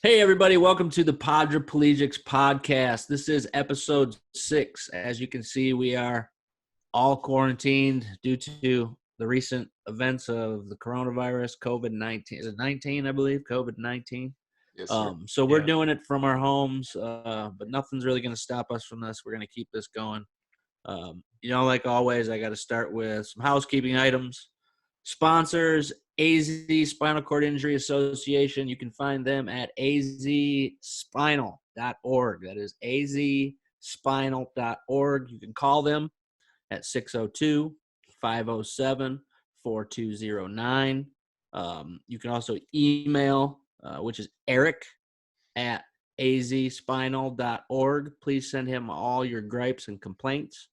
Hey, everybody. Welcome to the Podriplegics podcast. This is episode 6. As you can see, we are all quarantined due to the recent events of the coronavirus, COVID-19. Is it 19, I believe? COVID-19. Yes, sir. So we're doing it from our homes, but nothing's really going to stop us from this. We're going to keep this going. Like always, I got to start with some housekeeping items. Sponsors, AZ Spinal Cord Injury Association. You can find them at azspinal.org. That is azspinal.org. You can call them at 602-507-4209. You can also email, which is Eric at azspinal.org. Please send him all your gripes and complaints.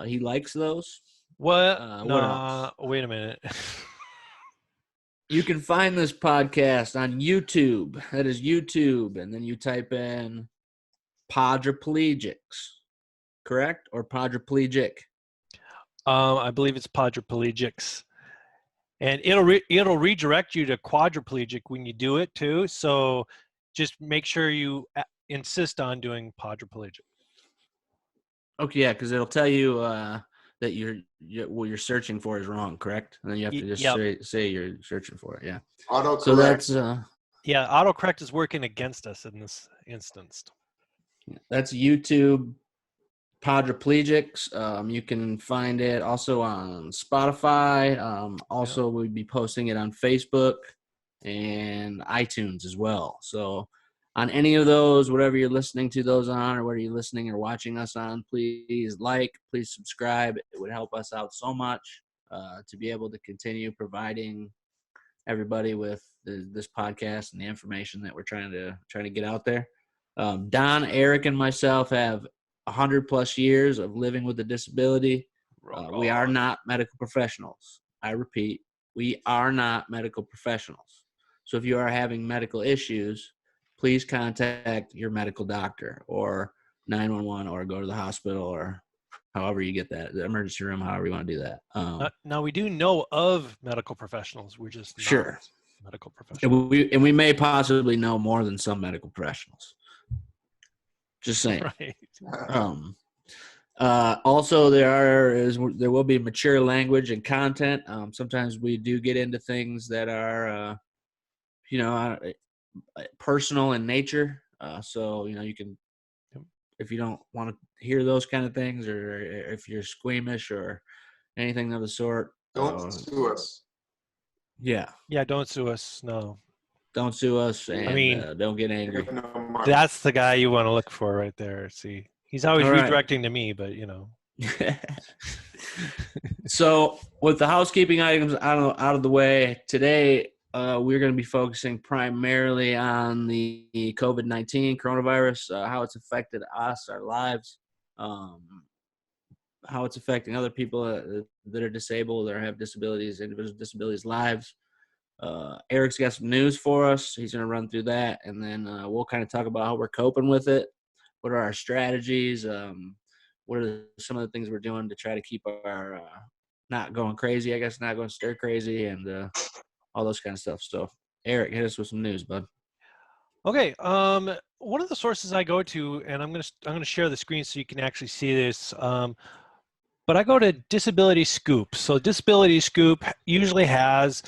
He likes those. What? What else? Wait a minute. You can find this podcast on YouTube. That is YouTube. And then you type in Podriplegics, correct? Or Podriplegic? I believe it's Podriplegics. And it'll redirect you to quadriplegic when you do it too. So just make sure you insist on doing Podriplegic. Okay, yeah, because it'll tell you that what you're searching for is wrong, correct? And then you have to just say you're searching for it. Yeah. Autocorrect. So that's autocorrect is working against us in this instance. That's YouTube Podriplegics. You can find it also on Spotify. We'll be posting it on Facebook and iTunes as well. So on any of those, whatever you're listening to those on, or whether you're listening or watching us on, please subscribe. It would help us out so much to be able to continue providing everybody with this podcast and the information that we're trying to get out there. Don, Eric, and myself have 100+ years of living with a disability. We are not medical professionals. I repeat, we are not medical professionals. So if you are having medical issues, please contact your medical doctor or 911 or go to the hospital or however you get that, the emergency room, however you want to do that. Now, we do know of medical professionals. We're just not medical professionals. And we may possibly know more than some medical professionals. Just saying. Right. Also, there will be mature language and content. Sometimes we do get into things that are, personal in nature. So you can, if you don't want to hear those kind of things, or if you're squeamish or anything of the sort, don't sue us. Yeah, don't sue us. No, don't sue us, and don't get angry. That's the guy you want to look for right there. See, he's always redirecting to me, but So with the housekeeping items out of the way today, we're going to be focusing primarily on the COVID-19 coronavirus, how it's affected us, our lives, how it's affecting other people that are disabled or have disabilities, individual disabilities, lives. Eric's got some news for us. He's going to run through that, and then we'll kind of talk about how we're coping with it. What are our strategies? What are some of the things we're doing to try to keep our not going crazy, I guess, not going stir crazy, and all those kind of stuff. So, Eric, hit us with some news, bud. Okay. One of the sources I go to, and I'm gonna share the screen so you can actually see this. But I go to Disability Scoop. So Disability Scoop usually has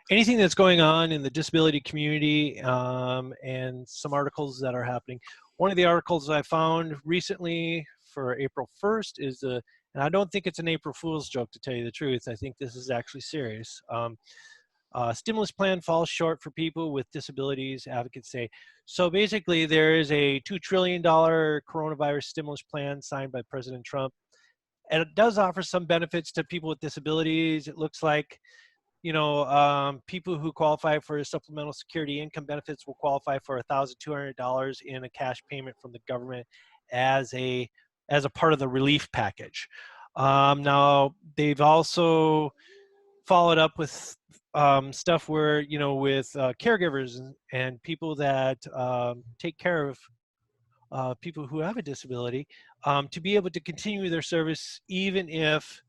anything that's going on in the disability community and some articles that are happening. One of the articles I found recently for April 1st is and I don't think it's an April Fool's joke, to tell you the truth. I think this is actually serious. Stimulus plan falls short for people with disabilities, advocates say. So basically, there is a $2 trillion coronavirus stimulus plan signed by President Trump. And it does offer some benefits to people with disabilities. It looks like, people who qualify for supplemental security income benefits will qualify for $1,200 in a cash payment from the government as a part of the relief package. Now, they've also followed up with stuff where, with caregivers and people that take care of people who have a disability, to be able to continue their service even if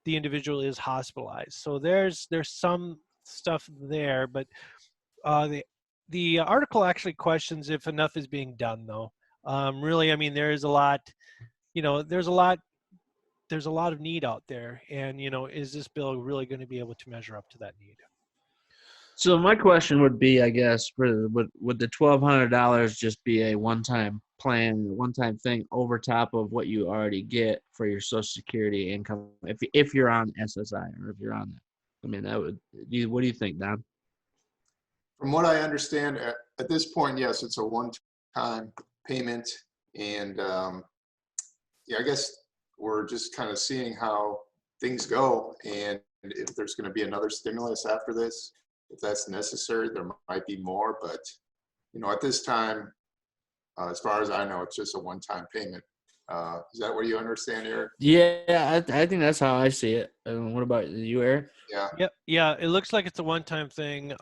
the individual is hospitalized. So there's some stuff there, but the article actually questions if enough is being done, though. Really, I mean, there is a lot. There's a lot of need out there, and is this bill really going to be able to measure up to that need? So my question would be, I guess, would the $1,200 just be a one-time plan, one-time thing over top of what you already get for your Social Security income if you're on SSI or if you're on that? I mean, what do you think, Don? From what I understand, at this point, yes, it's a one-time payment. And yeah, I guess we're just kind of seeing how things go. And if there's going to be another stimulus after this, if that's necessary, there might be more. But, at this time, as far as I know, it's just a one-time payment. Is that what you understand, Eric? Yeah, I think that's how I see it. What about you, Eric? Yeah. Yep. Yeah, it looks like it's a one-time thing.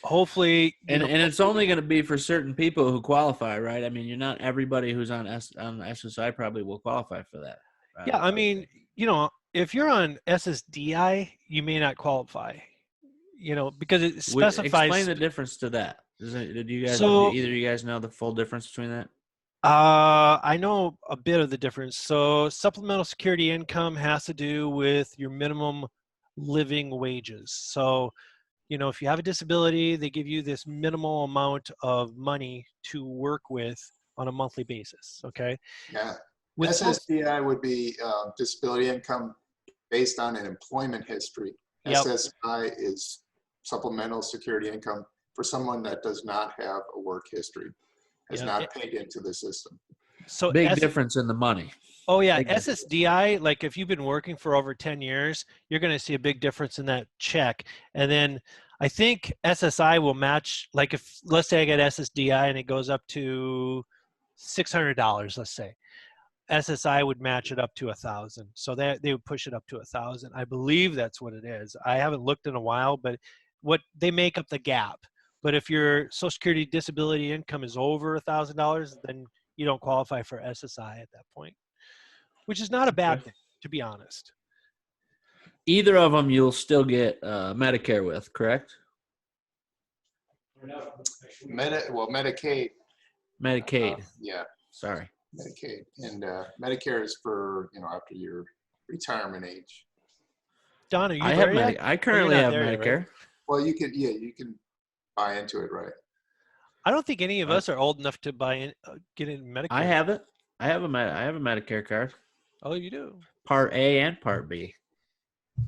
Hopefully, and it's only going to be for certain people who qualify, right? I mean, you're not everybody who's on SSI probably will qualify for that. Right? Yeah, I mean, if you're on SSDI, you may not qualify. Because it specifies. Explain the difference to that. Do either of you guys know the full difference between that? I know a bit of the difference. So supplemental security income has to do with your minimum living wages. So, if you have a disability, they give you this minimal amount of money to work with on a monthly basis. Okay. Yeah. With SSDI would be disability income based on an employment history. Yep. SSI is supplemental security income for someone that does not have a work history, has not paid into the system. So big difference in the money. Oh yeah, SSDI, like if you've been working for over 10 years, you're going to see a big difference in that check. And then I think SSI will match, like if, let's say I get SSDI and it goes up to $600, let's say. SSI would match it up to 1,000. So they would push it up to 1,000. I believe that's what it is. I haven't looked in a while, but what they make up the gap. But if your Social Security disability income is over $1,000, then you don't qualify for SSI at that point, which is not a bad thing, to be honest. Either of them you'll still get Medicare with, correct? Medicaid. Medicaid. Yeah. Sorry. Medicaid. And Medicare is for, after your retirement age. Don, are you there yet? I currently have Medicare. Yet, right? Well, you can buy into it, right? I don't think any of us are old enough to get in Medicare. I have it. I have a Medicare card. Oh, you do? Part A and Part B.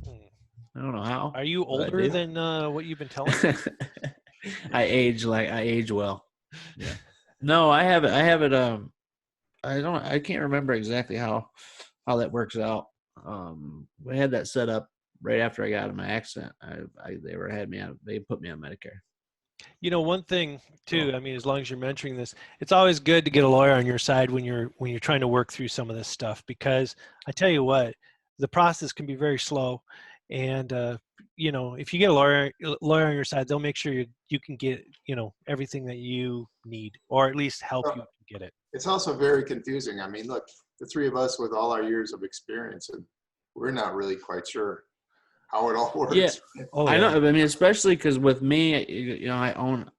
I don't know how. Are you older than what you've been telling me? I age well. Yeah. No, I have it. I can't remember exactly how that works out. We had that set up right after I got out of my accident. They put me on Medicare. One thing too, I mean, as long as you're mentioning this, it's always good to get a lawyer on your side when you're trying to work through some of this stuff, because I tell you what, the process can be very slow. And, if you get a lawyer on your side, they'll make sure you can get, everything that you need, or at least help you get it. It's also very confusing. I mean, look, the three of us with all our years of experience, and we're not really quite sure how it all works. Yeah. I know. I mean, especially because with me, I own,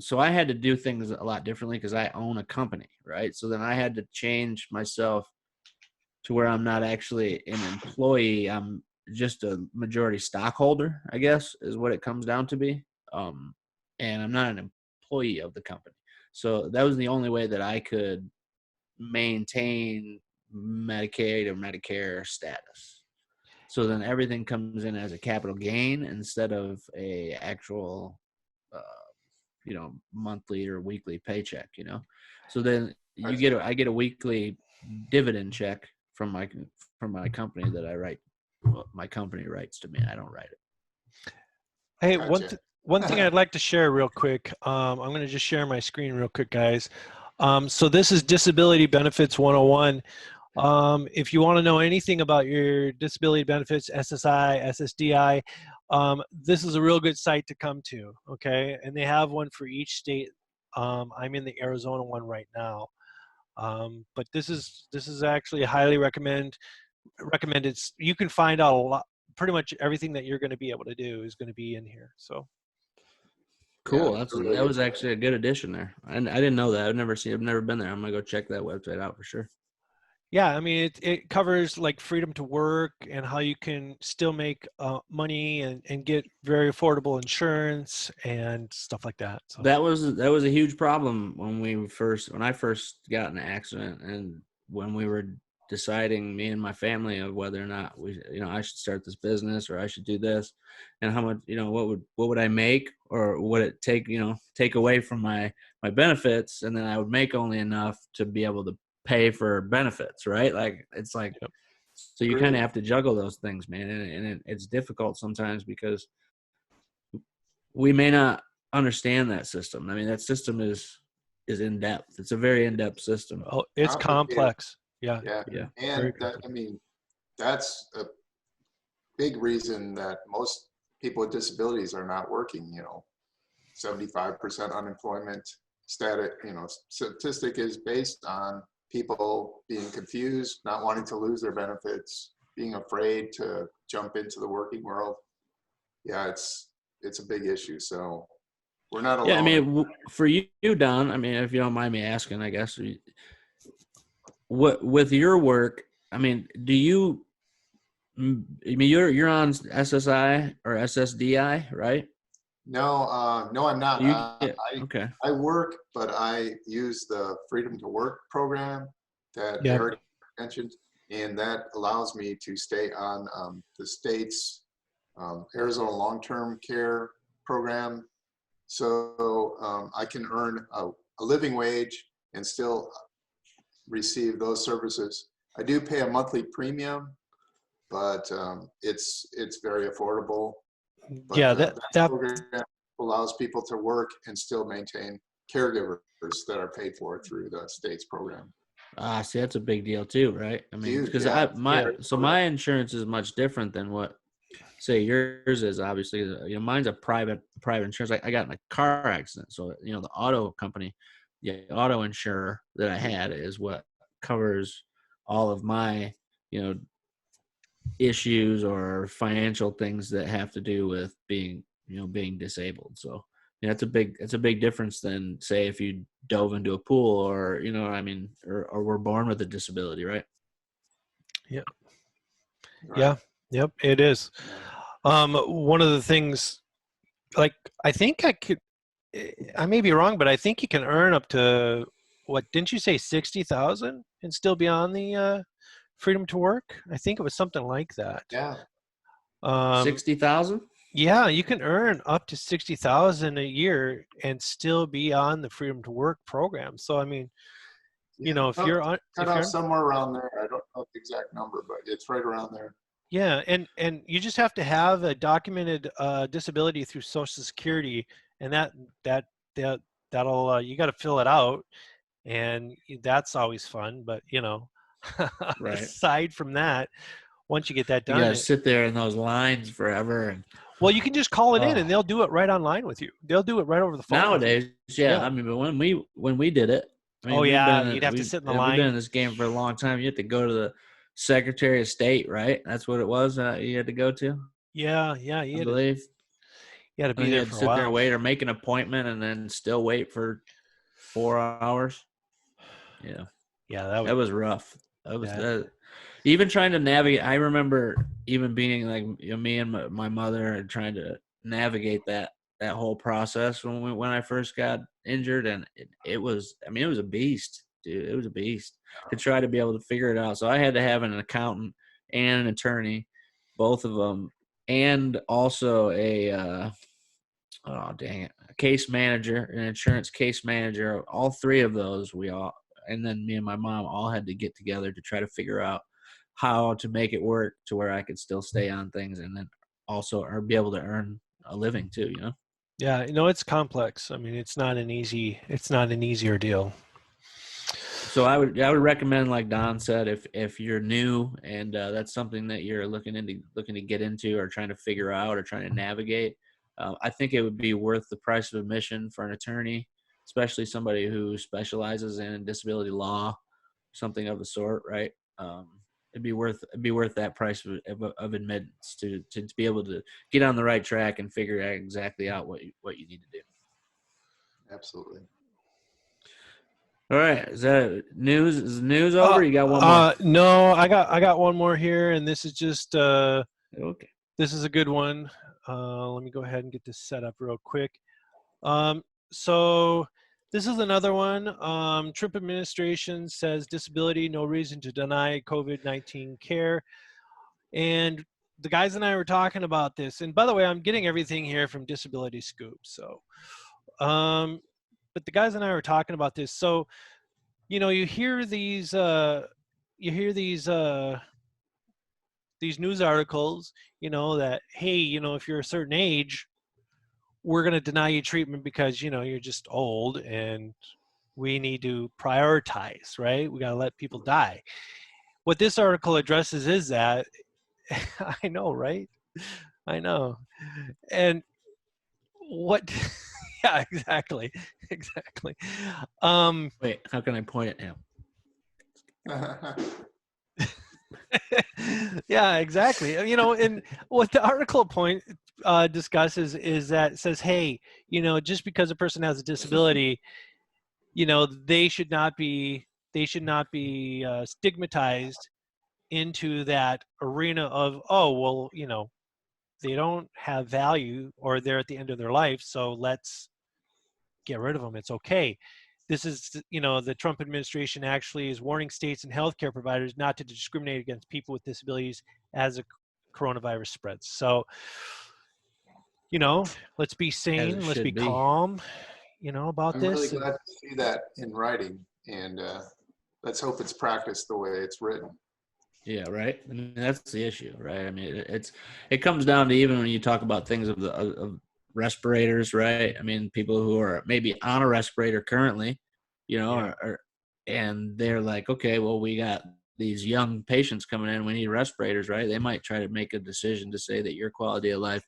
so I had to do things a lot differently because I own a company, right? So then I had to change myself to where I'm not actually an employee. I'm just a majority stockholder, I guess, is what it comes down to be. And I'm not an employee of the company. So that was the only way that I could maintain Medicaid or Medicare status. So then everything comes in as a capital gain instead of a actual, monthly or weekly paycheck, So then I get a weekly dividend check from my company that I write. Well, my company writes to me. I don't write it. Hey, one thing I'd like to share real quick. I'm going to just share my screen real quick, guys. So this is Disability Benefits 101. If you want to know anything about your disability benefits, SSI, SSDI, this is a real good site to come to, okay? And they have one for each state. I'm in the Arizona one right now. But this is actually highly recommended. You can find out pretty much everything that you're going to be able to do is going to be in here. So Cool. it's That really was actually a good addition there. And I didn't know that. I've never been there. I'm gonna go check that website out for sure. Yeah, I mean, it covers like freedom to work and how you can still make money and get very affordable insurance and stuff like that. So That was a huge problem when I first got in an accident, and when we were deciding, me and my family, of whether or not I should start this business or I should do this, and how much, what would I make, or would it take away from my benefits, and then I would make only enough to be able to pay for benefits, right? Like, it's like, Yep. so you kind of have to juggle those things, man, and it's difficult sometimes because we may not understand that system. I mean, that system is in depth. It's a very in depth system. oh, it's complicated. complex. Yeah. Yeah. Yeah. And that's a big reason that most people with disabilities are not working. 75% unemployment statistic is based on people being confused, not wanting to lose their benefits, being afraid to jump into the working world. Yeah, it's a big issue. So we're not alone. Yeah, I mean, for you, Don, I mean, if you don't mind me asking, I guess, what with your work, I mean, you're on SSI or SSDI, right? No, no, I'm not. Okay. I work, but I use the Freedom to Work program that Yep. Eric mentioned, and that allows me to stay on the state's Arizona long-term care program. So I can earn a living wage and still receive those services. I do pay a monthly premium, but it's very affordable. But Yeah, that that program allows people to work and still maintain caregivers that are paid for through the state's program. See, that's a big deal too, right? I mean, Huge, because yeah. my insurance is much different than what, say, yours is. Obviously, mine's a private insurance. I got in a car accident, so the auto company, the auto insurer that I had is what covers all of my issues or financial things that have to do with being disabled. So it's a big difference than, say, if you dove into a pool, or or were born with a disability, right? yeah. Right. Yeah. Yep, it is. One of the things, like, I may be wrong, but I think you can earn up to, what, didn't you say 60,000 and still be on the freedom to work? I think it was something like that. Yeah. 60,000. Yeah, you can earn up to 60,000 a year and still be on the freedom to work program. So I mean, if you're on, cut off somewhere around there. I don't know the exact number, but it's right around there. yeah, and you just have to have a documented disability through Social Security, and that'll you got to fill it out, and that's always fun. But Right. aside from that, once you get that You done, gotta sit there in those lines forever. And well, you can just call it in, and they'll do it right online with you. They'll do it right over the phone. nowadays, yeah. I mean, but when we did it, I mean, You'd have to sit in the line. We've been in this game for a long time. You have to go to the Secretary of State, right? That's what it was. You had to go to. Yeah, I believe. You had to be there for a sit while. there and wait, or make an appointment, and then still wait for 4 hours. Yeah. Yeah, that was rough. That was even trying to navigate. I remember even being like, me and my mother, and trying to navigate that whole process when I first got injured, and it was a beast, dude. It was a beast to try to be able to figure it out. So I had to have an accountant and an attorney, both of them, and also a case manager, an insurance case manager. All three of those, and then me and my mom all had to get together to try to figure out how to make it work to where I could still stay on things, and then also be able to earn a living too, Yeah, it's complex. I mean, it's not an easy ordeal. So I would recommend, like Don said, if you're new and that's something that you're looking to get into, or trying to figure out, or trying to navigate, I think it would be worth the price of admission for an attorney, especially somebody who specializes in disability law, something of the sort, right? It'd be worth that price of admittance to be able to get on the right track and figure out exactly out what you need to do. Absolutely. All right. Is that news? Is the news over? You got one more? No, I got one more here, and this is just Okay. this is a good one. Let me go ahead and get this set up real quick. So this is another one. Trump administration says disability, no reason to deny COVID-19 care. And the guys and I were talking about this. And by the way, I'm getting everything here from Disability Scoop. So, but the guys and I were talking about this. So, you know, you hear these news articles, you know, that, hey, you know, if you're a certain age, we're going to deny you treatment because, you know, you're just old and we need to prioritize, right? We got to let people die. What this article addresses is that, I know, right? I know. And what, yeah, exactly. Exactly. Wait, how can I point at him? Yeah, exactly. You know, and what the article discusses is that it says, hey, you know, just because a person has a disability, you know, they should not be stigmatized into that arena of, oh, well, you know, they don't have value or they're at the end of their life, so let's get rid of them. It's okay. This is, you know, the Trump administration actually is warning states and healthcare providers not to discriminate against people with disabilities as the coronavirus spreads. So, you know, let's be sane, let's be calm, you know, about I'm this. really glad to see that in writing, and let's hope it's practiced the way it's written. Yeah, right. I mean, that's the issue, right? I mean, it comes down to, even when you talk about things of respirators, right? I mean, people who are maybe on a respirator currently, you know, Yeah. and they're like, okay, well, we got these young patients coming in, we need respirators, right? They might try to make a decision to say that your quality of life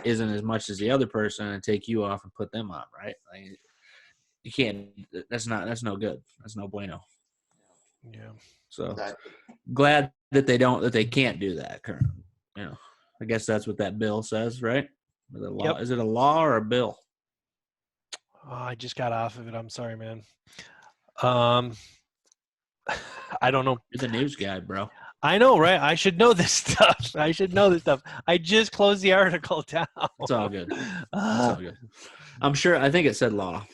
isn't as much as the other person and take you off and put them on, right? Like, you can't. That's no good. That's no bueno. Yeah. So Exactly. glad that they can't do that currently. You know, I guess that's what that bill says, right? The law. Yep. Is it a law or a bill? Oh, I just got off of it. I'm sorry, man. Um, I don't know. You're the news guy, bro. I know, right? I should know this stuff. I should know this stuff. I just closed the article down. It's all good. It's all good. I'm sure. I think it said law.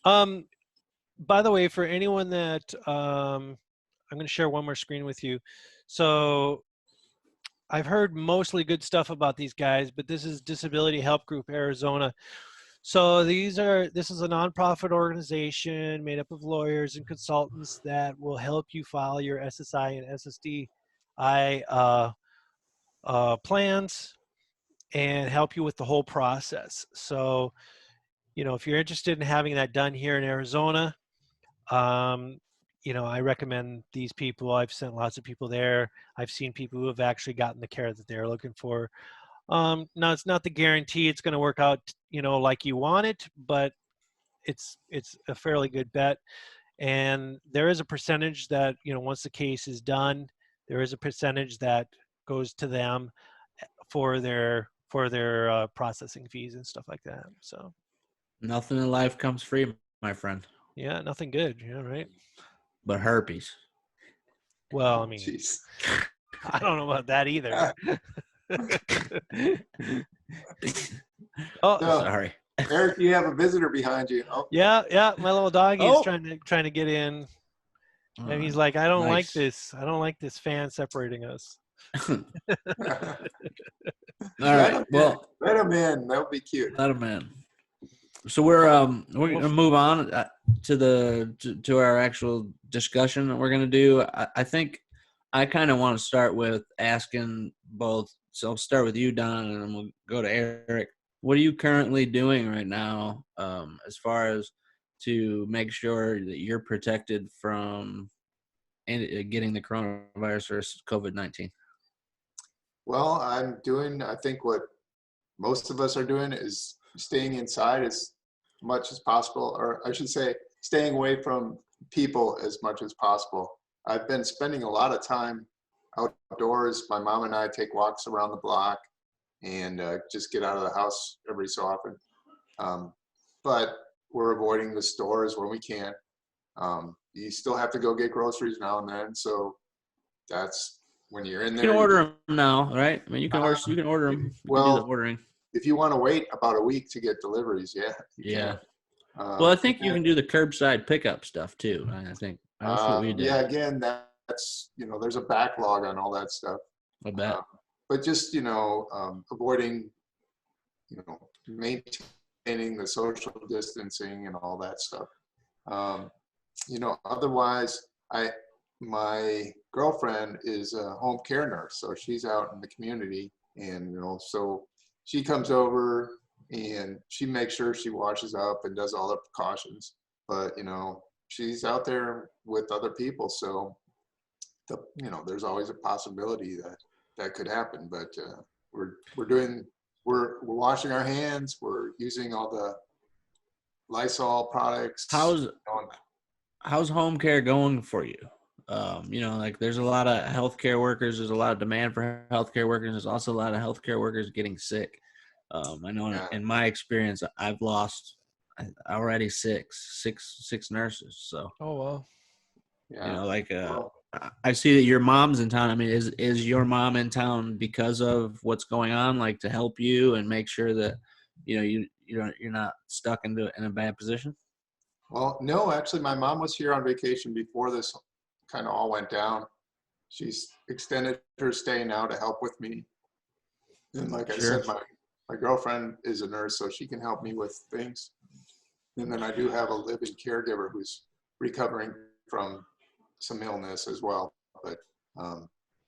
By the way, for anyone that I'm going to share one more screen with you. So I've heard mostly good stuff about these guys, but this is Disability Help Group Arizona. So this is a nonprofit organization made up of lawyers and consultants that will help you file your SSI and SSDI plans and help you with the whole process. So, you know, if you're interested in having that done here in Arizona, you know, I recommend these people. I've sent lots of people there. I've seen people who have actually gotten the care that they're looking for. Now, it's not the guarantee it's going to work out, you know, like you want it, but it's a fairly good bet. And there is a percentage that, you know, once the case is done, there is a percentage that goes to them for their processing fees and stuff like that. So Nothing in life comes free, my friend, yeah, nothing good, yeah, right? but herpes. Well, I mean, Jeez. I don't know about that either. Oh, So, Sorry. Eric, you have a visitor behind you. Oh, yeah, my little doggy is Oh. trying to get in, and he's Oh, like, I don't like nice. this. I don't like this fan separating us. All right. Well, let him in. That'll be cute. let him in. So we're gonna move on to our actual discussion that we're gonna do. I think I kind of want to start with asking both. So I'll start with you, Don, and then we'll go to Eric. What are you currently doing right now, as far as to make sure that you're protected from getting the coronavirus or COVID-19? Well, I'm doing, I think what most of us are doing is staying inside as much as possible, or I should say, staying away from people as much as possible. I've been spending a lot of time outdoors. My mom and I take walks around the block and just get out of the house every so often. But we're avoiding the stores when we can. You still have to go get groceries now and then, so that's when you're in You there. can order them now, right? I mean, you can order them. You can do the Well, ordering. if you want to wait about a week to get deliveries, you Yeah. can. Well, I think you can do the curbside pickup stuff too. I think that's what we did. Yeah, again, that's, there's a backlog on all that stuff. I bet. But just, avoiding, maintaining the social distancing and all that stuff. Otherwise, my girlfriend is a home care nurse, so she's out in the community, and, so she comes over and she makes sure she washes up and does all the precautions. But, she's out there with other people, so there's always a possibility that could happen. But we're washing our hands. We're using all the Lysol products. How's home care going for you? Like there's a lot of healthcare workers. There's a lot of demand for healthcare workers. There's also a lot of healthcare workers getting sick. I know in my experience, I've lost already six nurses. So. Oh well. Yeah. I see that your mom's in town. I mean, is your mom in town because of what's going on, like to help you and make sure that you're not stuck in a bad position? Well, no, actually, my mom was here on vacation before this kind of all went down. She's extended her stay now to help with me. And like I said, my girlfriend is a nurse, so she can help me with things. And then I do have a live-in caregiver who's recovering from some illness as well. But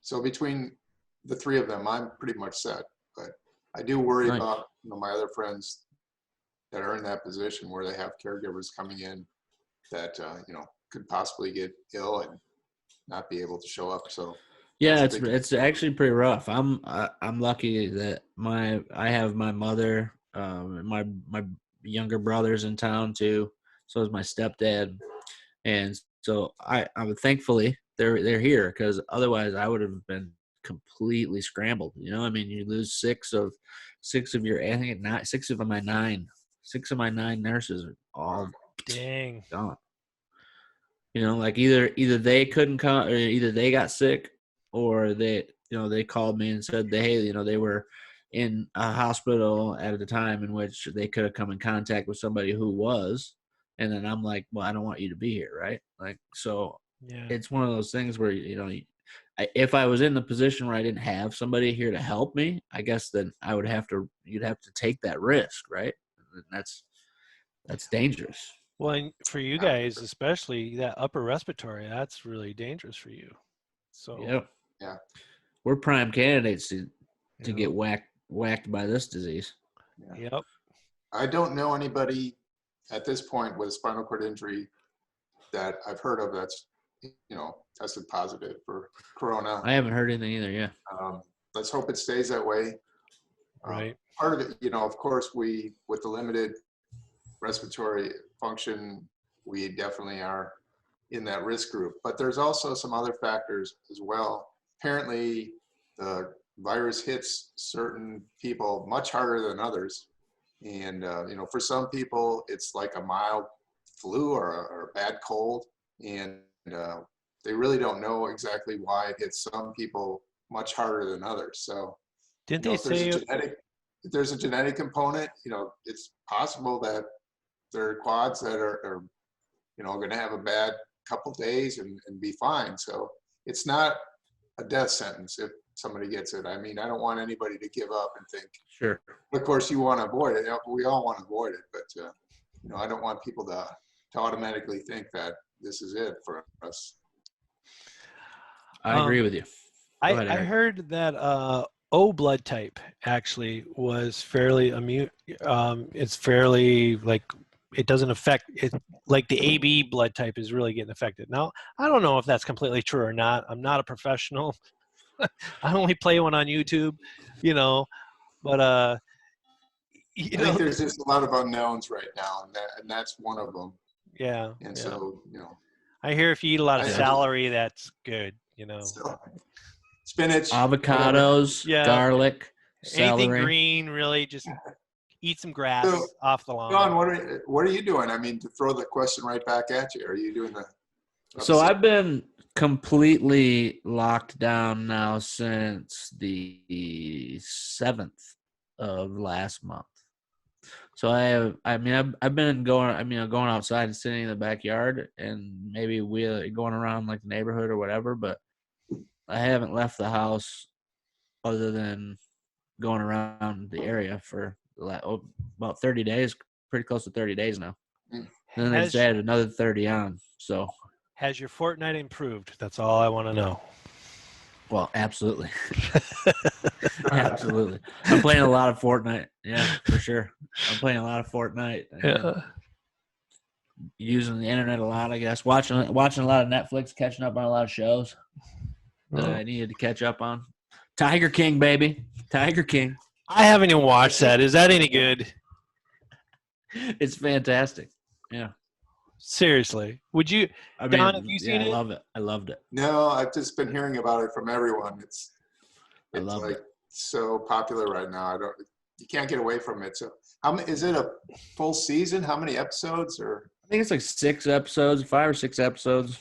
so between the three of them, I'm pretty much set. But I do worry about my other friends that are in that position where they have caregivers coming in that could possibly get ill and not be able to show up. So yeah, it's actually pretty rough. I'm lucky that I have my mother, my younger brother's in town too. So is my stepdad, and so I'm thankfully they're here, because otherwise I would have been completely scrambled. I mean, you lose six of your, I think six of my nine nurses are all dang gone. Like either they couldn't come, or either they got sick, or they called me and said they were in a hospital at a time in which they could have come in contact with somebody who was. And then I'm like, well, I don't want you to be here, right? Like, so yeah. It's one of those things where, if I was in the position where I didn't have somebody here to help me, I guess then you'd have to take that risk, right? And that's dangerous. Well, and for you guys, especially that upper respiratory, that's really dangerous for you. So yeah, we're prime candidates to get whacked by this disease. Yeah. Yep. I don't know anybody at this point with a spinal cord injury that I've heard of that's tested positive for corona. I haven't heard anything either. Yeah. Let's hope it stays that way. Right. Part of it, of course, with the limited respiratory function, we definitely are in that risk group. But there's also some other factors as well. Apparently, the virus hits certain people much harder than others. And, for some people, it's like a mild flu or a bad cold. And they really don't know exactly why it hits some people much harder than others. So didn't they say if there's a genetic component, it's possible that there are quads that are going to have a bad couple days and be fine. So it's not a death sentence if somebody gets it. I mean, I don't want anybody to give up and think. Sure. Of course, you want to avoid it. We all want to avoid it, but I don't want people to automatically think that this is it for us. I agree with you. I heard that O blood type actually was fairly immune. It's fairly it doesn't affect it, like the AB blood type is really getting affected. Now, I don't know if that's completely true or not. I'm not a professional. I only play one on YouTube, but I think there's just a lot of unknowns right now, and that's one of them. Yeah. And so, I hear if you eat a lot of celery, that's good, So, spinach, avocados, garlic, anything celery. green, really just eat some grass So, off the lawn. Shawn, what are you doing? I mean, to throw the question right back at you, are you doing the? So I've been completely locked down now since the 7th of last month. So I've been going outside and sitting in the backyard and maybe going around like the neighborhood or whatever, but I haven't left the house other than going around the area for about 30 days, pretty close to 30 days now. And then they just added another 30 on. So has your Fortnite improved? That's all I want to know. well, absolutely. Absolutely. I'm playing a lot of Fortnite. Yeah, for sure. I'm playing a lot of Fortnite. And using the internet a lot, I guess. Watching a lot of Netflix, catching up on a lot of shows that I needed to catch up on. Tiger King, baby. Tiger King. I haven't even watched that. Is that any good? It's fantastic. Yeah. Seriously. Would you, Don, have you seen it? I love it. I loved it. No, I've just been hearing about it from everyone. It's like it. So popular right now. You can't get away from it. So is it a full season? How many episodes or? I think it's like 6 episodes, 5 or 6 episodes.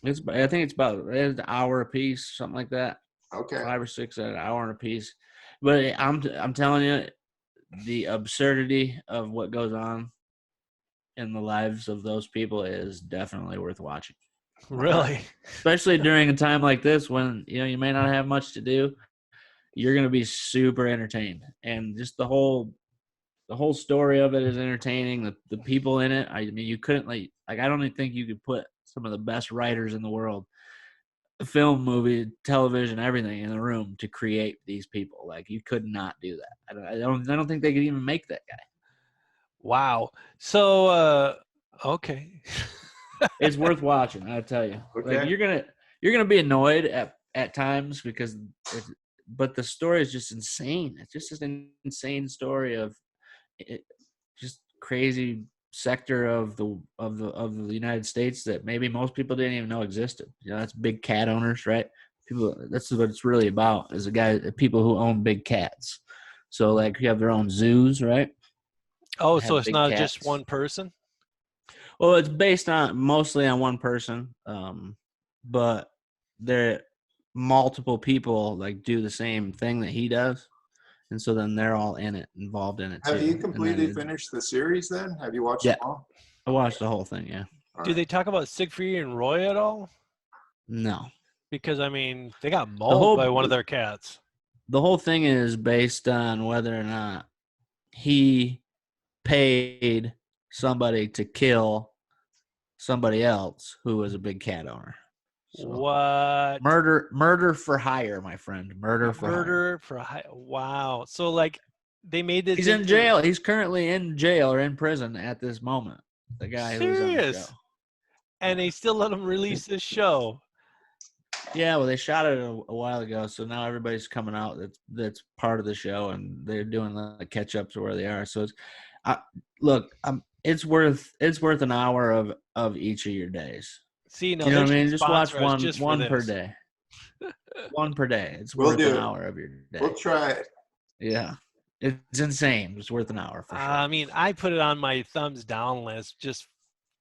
I think it's about an hour a piece, something like that. Okay. 5 or 6 an hour a piece. But I'm telling you, the absurdity of what goes on in the lives of those people is definitely worth watching. Really? Especially during a time like this when you may not have much to do. You're going to be super entertained, and just the whole story of it is entertaining. The people in it, I mean, you couldn't I don't even think you could put some of the best writers in the world, film, movie, television, everything in the room to create these people. Like, you could not do that. I don't think they could even make that guy. Wow. So, okay. It's worth watching, I tell you. Okay. Like, you're gonna be annoyed at times but the story is just insane. It's just an insane story of just crazy sector of the United States that maybe most people didn't even know existed. That's big cat owners, right? People. That's what it's really about. Is people who own big cats. So like you have their own zoos, right? Oh, so it's not just one person? Well, it's based mostly on one person, but there multiple people like do the same thing that he does, and so then they're all involved in it too. Have you completely finished the series then? Have you watched them all? I watched the whole thing, yeah. Do they talk about Siegfried and Roy at all? No. Because, I mean, they got mauled by one of their cats. The whole thing is based on whether or not he paid somebody to kill somebody else who was a big cat owner. So, what? Murder for hire, my friend. Murder for hire. Wow. So, like, they made this. He's in jail. He's currently in jail or in prison at this moment. The guy who's on the show. And they still let him release this show. Yeah, well, they shot it a while ago, so now everybody's coming out that's part of the show, and they're doing the catch up to where they are. So it's worth an hour of each of your days. See, no, you know what I mean? Just watch one per day. One per day. It's worth an hour of your day. We'll try it. Yeah, it's insane. It's worth an hour for sure. I mean, I put it on my thumbs down list, just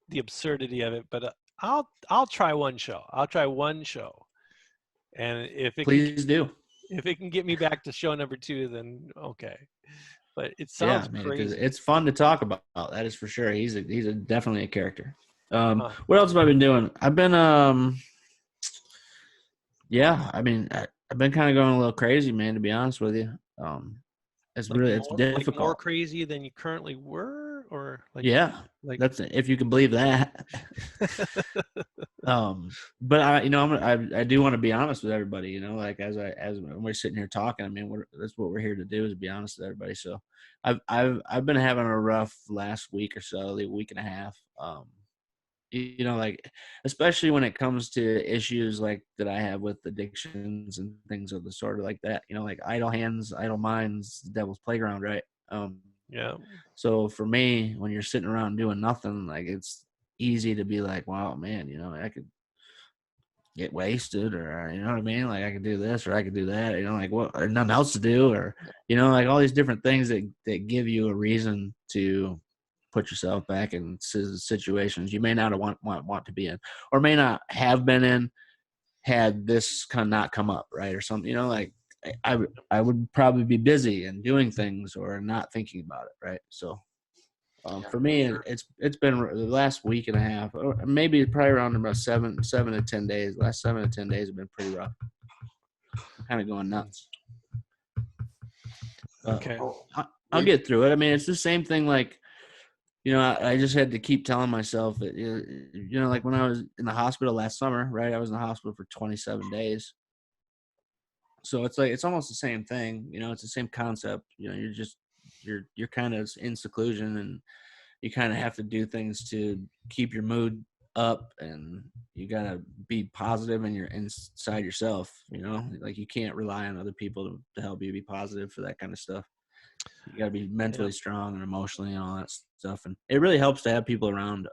the absurdity of it. But I'll try one show. I'll try one show. And if it if it can get me back to show number 2, then okay. But it sounds crazy. It's fun to talk about. That is for sure. He's definitely a character. What else have I been doing? I've been I've been kind of going a little crazy, man. To be honest with you, it's difficult. Like more crazy than you currently were, or like that's if you can believe that. But I do want to be honest with everybody. Like as when we're sitting here talking, I mean, that's what we're here to do, is be honest with everybody. So I've been having a rough last week or so, the week and a half. Like especially when it comes to issues like that I have with addictions and things of the sort of like that. Like idle hands, idle minds, devil's playground, right? Yeah. So for me, when you're sitting around doing nothing, like it's easy to be like, wow, man, I could get wasted, or you know what I mean? Like I could do this or I could do that, you know, like what, or nothing else to do, or you know, like all these different things that give you a reason to put yourself back in situations you may not want to be in, or may not have been in had this not come up, right, or something. You know, like I would probably be busy and doing things or not thinking about it, right? So for me, it's been the last week and a half, or maybe probably around about 7 to 10 days. The last 7 to 10 days have been pretty rough. I'm kind of going nuts. Okay. I'll get through it. I mean, it's the same thing. Like, you know, I just had to keep telling myself that, you know, like when I was in the hospital last summer, right? I was in the hospital for 27 days. So it's like, it's almost the same thing. You know, it's the same concept. You know, you're kind of in seclusion, and you kind of have to do things to keep your mood up, and you got to be positive and you're inside yourself, you know, like you can't rely on other people to help you be positive for that kind of stuff. You got to be mentally strong and emotionally and all that stuff. And it really helps to have people around.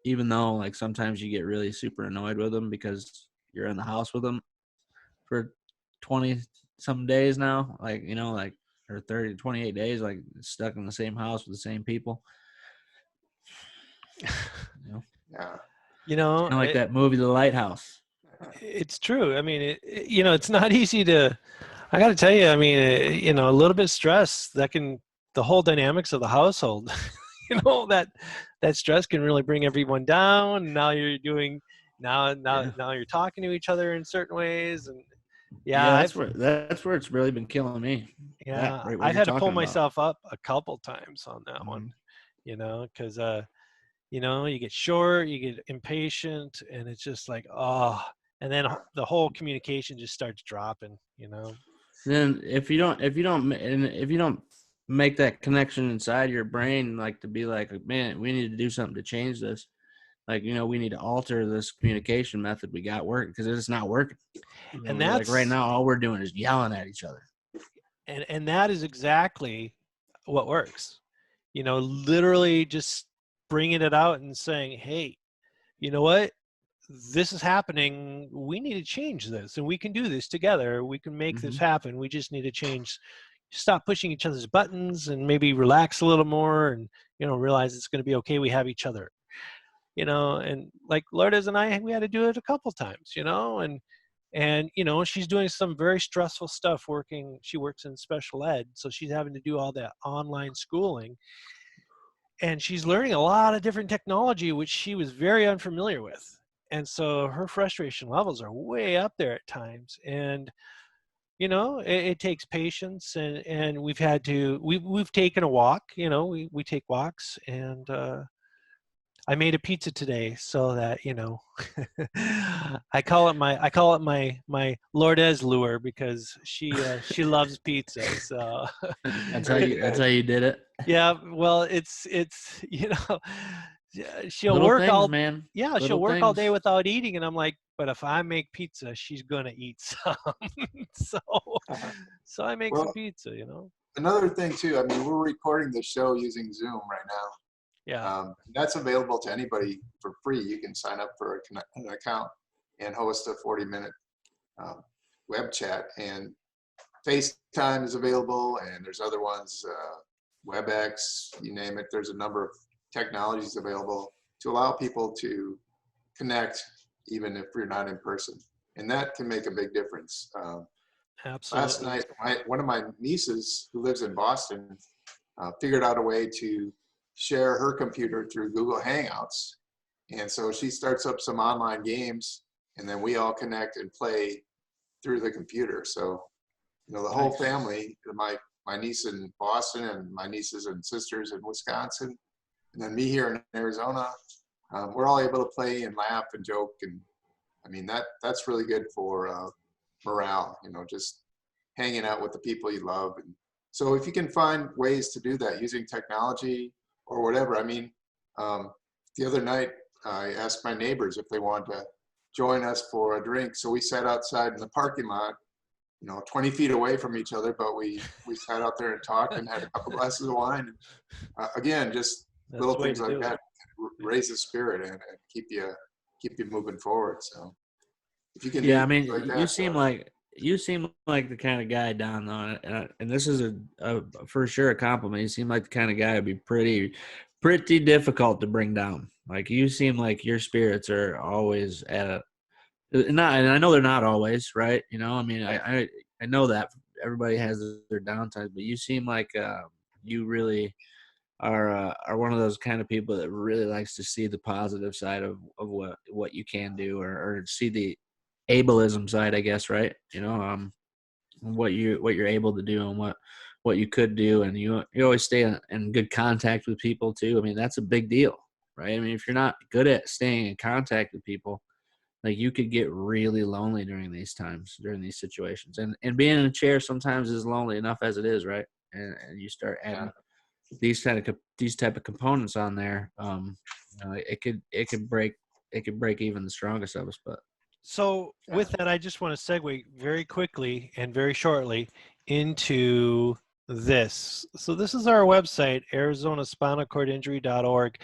Even though like sometimes you get really super annoyed with them because you're in the house with them for 20 some days now, like, you know, like, or 30 to 28 days, like stuck in the same house with the same people. You know? Yeah. You know, kind of like that movie, The Lighthouse. it's true. I mean, you know, it's not easy to, I got to tell you, I mean, you know, a little bit of stress that can, the whole dynamics of the household, you know, that stress can really bring everyone down. Now you're doing, now you're talking to each other in certain ways. And Yeah, that's where it's really been killing me. yeah, Right, what I've you're had to pull talking about. myself up a couple times on that Mhm. one, you know, because, you know, you get short, you get impatient, and it's just like, oh, and then the whole communication just starts dropping, you know. Then if you don't make that connection inside your brain, like to be like, man, we need to do something to change this. Like, you know, we need to alter this communication method we got working, because it's not working. You know, And like right that's now, all we're doing is yelling at each other. and that is exactly what works. You know, literally just bringing it out and saying, hey, you know what, this is happening, we need to change this, and we can do this together, we can make this Mm-hmm. happen, we just need to change, stop pushing each other's buttons and maybe relax a little more, and you know, realize it's going to be okay, we have each other, you know. And like Lourdes and I, we had to do it a couple times, you know. And you know, she's doing some very stressful stuff working, she works in special ed, so she's having to do all that online schooling, and she's learning a lot of different technology which she was very unfamiliar with, and so her frustration levels are way up there at times. And you know, it takes patience, and we've had to, we've taken a walk, you know, we take walks, and I made a pizza today, so that, you know, I call it my Lourdes lure, because she loves pizza. So That's how you did it. yeah, well, it's you know, she'll Little work things, all, man. yeah, she'll Little work all day things. without eating, and I'm like, but if I make pizza, she's gonna eat some. so so I make some Well, pizza, you know. another thing too, I mean, we're recording the show using Zoom right now. Yeah. That's available to anybody for free. You can sign up for an account and host a 40-minute web chat. And FaceTime is available, and there's other ones, WebEx, you name it. There's a number of technologies available to allow people to connect even if you're not in person. And that can make a big difference. Absolutely. Last night, one of my nieces who lives in Boston figured out a way to share her computer through Google Hangouts. And so she starts up some online games, and then we all connect and play through the computer. So, you know, the whole family, my niece in Boston and my nieces and sisters in Wisconsin, and then me here in Arizona, we're all able to play and laugh and joke. And I mean, that's really good for morale, you know, just hanging out with the people you love. And so if you can find ways to do that using technology or whatever. I mean, the other night I asked my neighbors if they wanted to join us for a drink. So we sat outside in the parking lot, you know, 20 feet away from each other, but we sat out there and talked and had a couple glasses of wine. And, again, just That's little the way things to like do that it. raise the spirit and keep you moving forward. So if you can Yeah, do I mean, things like you that. seem like the kind of guy, Don, though, and this is a for sure a compliment. You seem like the kind of guy who'd be pretty difficult to bring down. Like you seem like your spirits are always at a not, and I know they're not always right. You know, I mean, I know that everybody has their downtimes, but you seem like you really are one of those kind of people that really likes to see the positive side of what you can do, or see the ableism side, I guess, right? You know, what you're able to do and what you could do, and you always stay in good contact with people too. I mean, that's a big deal, right? I mean, if you're not good at staying in contact with people, like you could get really lonely during these times, during these situations, and being in a chair sometimes is lonely enough as it is, right? And you start adding these type of components on there, it could break even the strongest of us. But So with that, I just want to segue very quickly and very shortly into this. So this is our website, arizonaspinalcordinjury.org.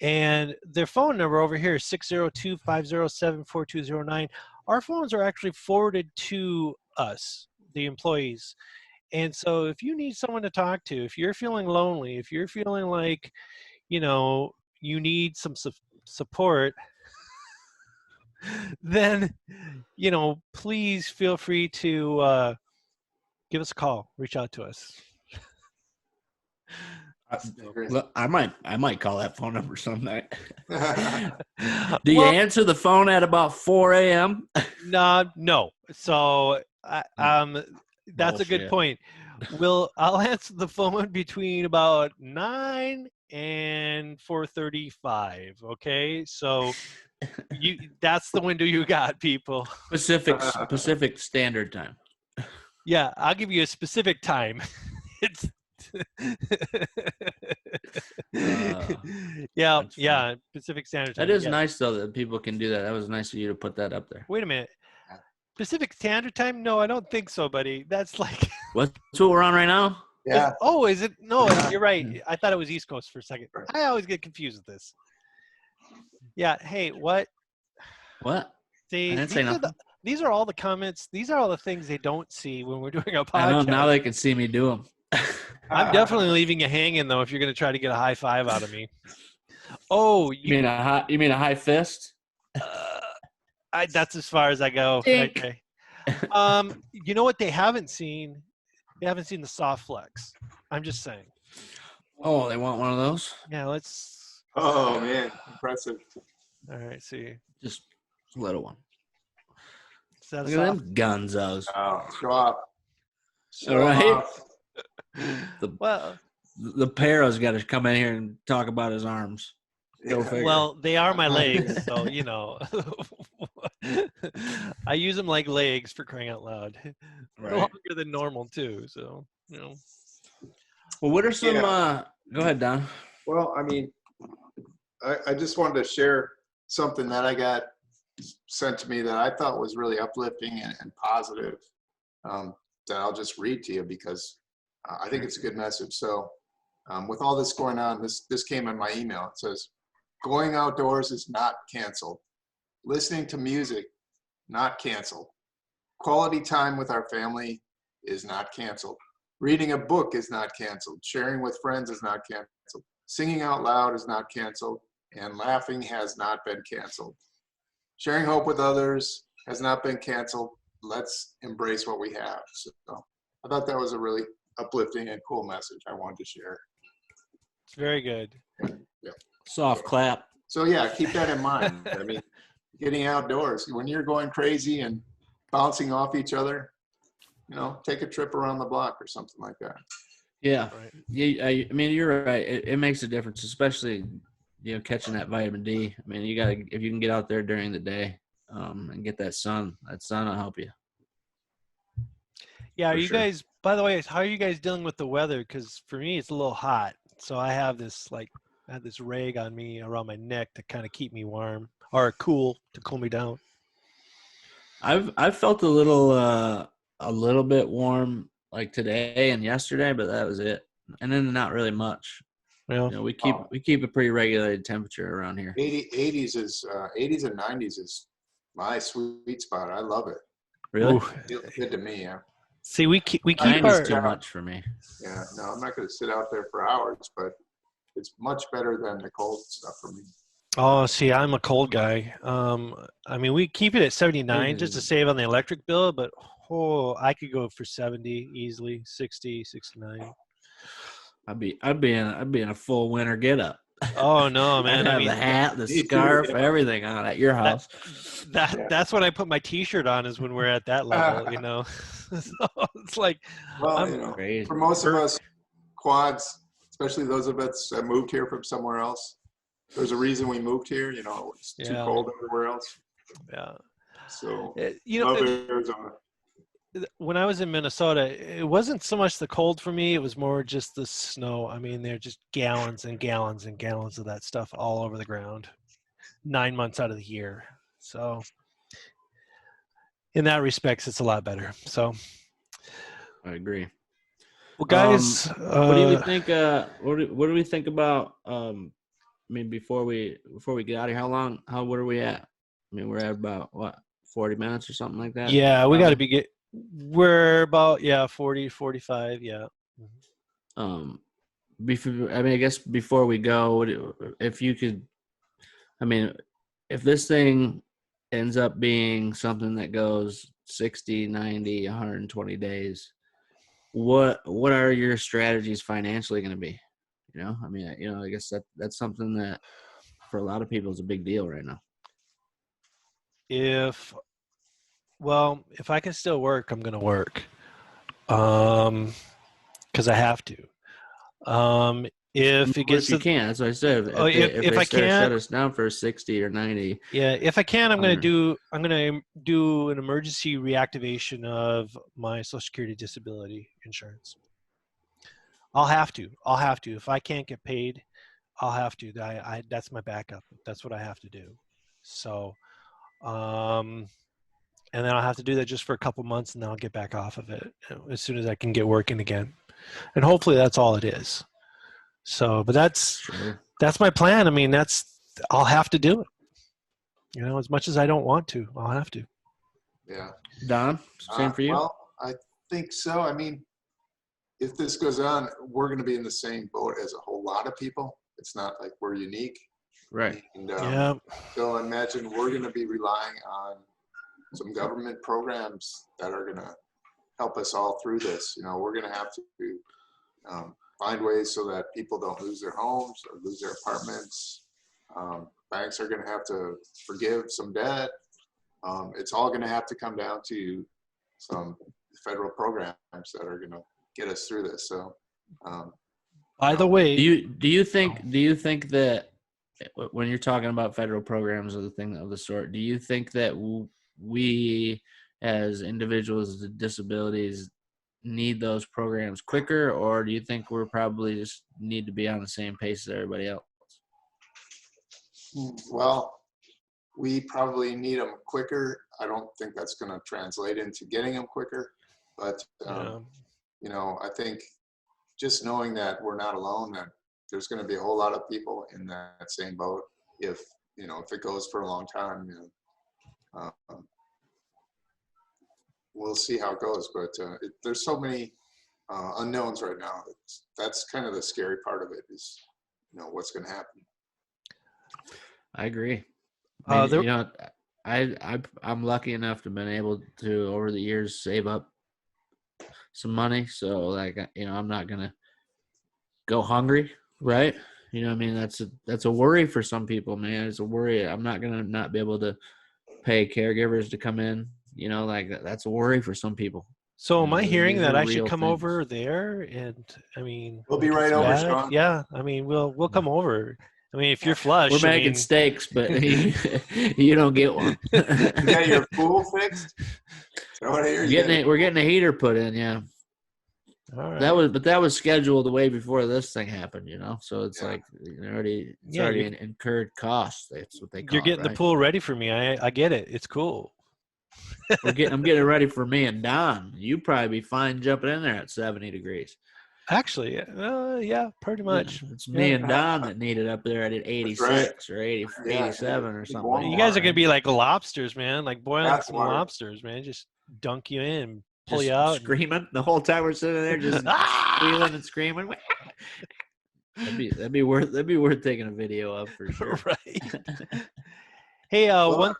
And their phone number over here is 602-507-4209. Our phones are actually forwarded to us, the employees. And so if you need someone to talk to, if you're feeling lonely, if you're feeling like, you need some support, then, please feel free to give us a call, reach out to us. look, I might call that phone number some night. Do you Well, answer the phone at about 4 a.m.? no. So that's a good Bullshit. point. I'll answer the phone between about 9 and 4:35. Okay, so that's the window you got, people. Pacific Standard Time. Yeah, I'll give you a specific time. It's yeah, That's funny. Pacific Standard Time. That is Yeah. nice though that people can do that. That was nice of you to put that up there. Wait a minute. Pacific Standard Time? No, I don't think so, buddy. That's like What's what we're on right now? Yeah. Oh, is it? No, you're right. I thought it was East Coast for a second. I always get confused with this. Yeah. Hey, what? What? See, I didn't say nothing. these are all the comments. These are all the things they don't see when we're doing a podcast. I know, now they can see me do them. I'm definitely leaving you hanging though if you're going to try to get a high five out of me. Oh, You mean a high fist? that's as far as I go. Dink. Okay. You know what they haven't seen? They haven't seen the soft flex. I'm just saying. Oh, they want one of those? Yeah, let's. Oh man, impressive. All right, see. Just a little one. Is that a Look at soft? them gunzos. Oh, show off. All right. Off. The Paro's got to come in here and talk about his arms. Go figure. Well, they are my legs, so I use them like legs, for crying out loud. Right. They're longer than normal too, so Well, what are some? Go ahead, Don. Well, I mean, I just wanted to share something that I got sent to me that I thought was really uplifting and positive, that I'll just read to you because I think it's a good message. So with all this going on, this came in my email. It says, going outdoors is not canceled. Listening to music, not canceled. Quality time with our family is not canceled. Reading a book is not canceled. Sharing with friends is not canceled. Singing out loud is not canceled. And laughing has not been canceled. Sharing hope with others has not been canceled. Let's embrace what we have. So I thought that was a really uplifting and cool message I wanted to share. it's very good. Yeah. Soft clap. So yeah, keep that in mind. I mean, getting outdoors, when you're going crazy and bouncing off each other, take a trip around the block or something like that. Yeah. Right. Yeah. I mean, you're right. It makes a difference, especially catching that vitamin D. I mean, if you can get out there during the day and get that sun will help you. Yeah, For are you sure. guys? By the way, how are you guys dealing with the weather? Because for me, it's a little hot, so I have this rag on me around my neck to kind of keep me warm or cool to cool me down. I've felt a little bit warm like today and yesterday, but that was it. And then not really much. Yeah. We keep a pretty regulated temperature around here. 80s and 90s is my sweet spot. I love it. Really? Ooh. Feels good to me. Yeah. See, we keep 90 is our too much for me. Yeah. No, I'm not going to sit out there for hours, but it's much better than the cold stuff for me. Oh, see, I'm a cold guy. I mean, we keep it at 79 just to save on the electric bill, but I could go for 70 easily, 60, 69. I'd be in a full winter getup. Oh no, I'd man! I have mean, the hat, the Me too, scarf, yeah. everything on at your house. that's when I put my T-shirt on is when we're at that level, you know. So it's like Well, I'm you know, Crazy. for most of us quads, especially those of us that moved here from somewhere else, there's a reason we moved here. You know, it's too Yeah. cold everywhere else. yeah. So You know, love Arizona. when I was in Minnesota, it wasn't so much the cold for me; it was more just the snow. I mean, there are just gallons and gallons and gallons of that stuff all over the ground, 9 months out of the year. So, in that respects, it's a lot better. So, I agree. well, guys, What do you think? What do we think about? I mean, before we get out of here, what are we at? I mean, we're at about what, 40 minutes or something like that. yeah, we got to Probably. we're about 40, 45, yeah. Before, I mean, I guess before we go, if you could, I mean, if this thing ends up being something that goes 60, 90, 120 days, what are your strategies financially going to be? You know, I mean, I guess that's something that for a lot of people is a big deal right now. If I can still work, I'm going to work. Because I have to. If it gets if you can, that's what I said. If if they I start can't, shut us down for 60 or 90, yeah, if I can, I'm going 100. to do an emergency reactivation of my Social Security disability insurance. I'll have to. If I can't get paid, I'll have to. That's my backup. That's what I have to do. So, and then I'll have to do that just for a couple months, and then I'll get back off of it as soon as I can get working again. And hopefully that's all it is. So, but that's my plan. I mean, I'll have to do it. You know, as much as I don't want to, I'll have to. Yeah. Don, same for you? Well, I think so. I mean, if this goes on, we're going to be in the same boat as a whole lot of people. It's not like we're unique. Right. And, Yeah. So imagine we're going to be relying on some government programs that are going to help us all through this. You know, we're going to have to find ways so that people don't lose their homes or lose their apartments. Banks are going to have to forgive some debt. It's all going to have to come down to some federal programs that are going to get us through this. So, By the way, do you think that when you're talking about federal programs or the thing of the sort, do you think that we as individuals with disabilities need those programs quicker, or do you think we're probably just need to be on the same pace as everybody else? well, we probably need them quicker. I don't think that's going to translate into getting them quicker, but you know, I think just knowing that we're not alone, that there's going to be a whole lot of people in that same boat. If it goes for a long time, we'll see how it goes. But there's so many unknowns right now. That's kind of the scary part of it is, what's going to happen. I agree. I mean, I'm lucky enough to have been able to over the years save up some money, so like I'm not gonna go hungry, right? You know what I mean? That's a worry for some people, man. It's a worry. I'm not gonna not be able to pay caregivers to come in. Like that's a worry for some people. so am I hearing These that are I should real come things. over there? And I mean, We'll be like, right it's over, bad? Shawn. Yeah, I mean, we'll come over. I mean, if you're flush, We're making steaks, but you don't get one. You got your pool fixed? We're getting a heater put in, yeah. All right. That was scheduled way before this thing happened, So it's like already incurred costs. That's what they call it. You're getting the pool ready for me. I get it. It's cool. I'm getting it ready for me and Don. You probably be fine jumping in there at 70 degrees. Actually, yeah, pretty much. It's me Yeah. and Don that need it up there at 86 or 80, Yeah, 87 or big something. warm Like You guys that, are gonna right? be like lobsters, man. Like boiling some Bathwater. lobsters, man. Just dunk you in, pull Just you out. screaming the whole time we're sitting there, just Ah! squealing and screaming. That'd be worth taking a video of for sure. Right. Hey, Well,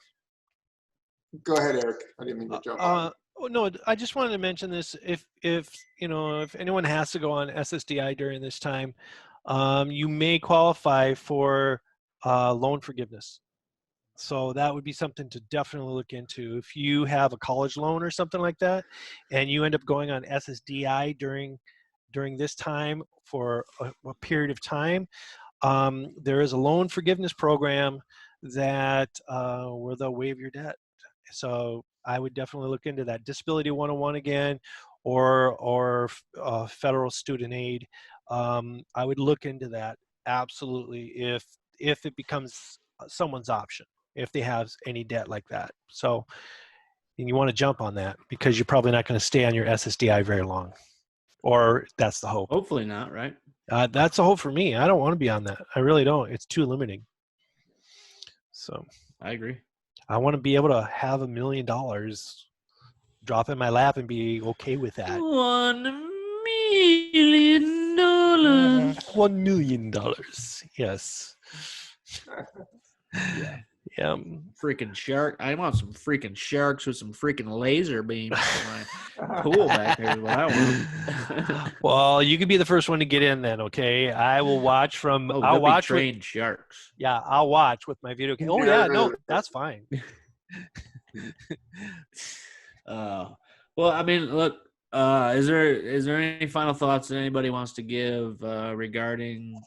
go ahead, Eric. I didn't mean to jump on. oh, no, I just wanted to mention this. If if anyone has to go on SSDI during this time, you may qualify for loan forgiveness. So that would be something to definitely look into. If you have a college loan or something like that, and you end up going on SSDI during this time for a period of time, there is a loan forgiveness program that where they'll waive your debt. So I would definitely look into that. Disability 101 again, or federal student aid. I would look into that absolutely if it becomes someone's option, if they have any debt like that. So, and you want to jump on that because you're probably not going to stay on your SSDI very long, or that's the hope. Hopefully not, right? That's a hope for me. I don't want to be on that. I really don't. It's too limiting. So I agree. I want to be able to have $1 million drop in my lap and be okay with that. $1 million. $1 million. Yes. Yeah. Yeah. Freaking shark. I want some freaking sharks with some freaking laser beams in my pool back there is what I want. Well, you could be the first one to get in then, okay? I will watch from Oh, I'll they'll be watch trained sharks. yeah, I'll watch with my video camera. Oh yeah, no, that's fine. Well, I mean, look, is there any final thoughts that anybody wants to give regarding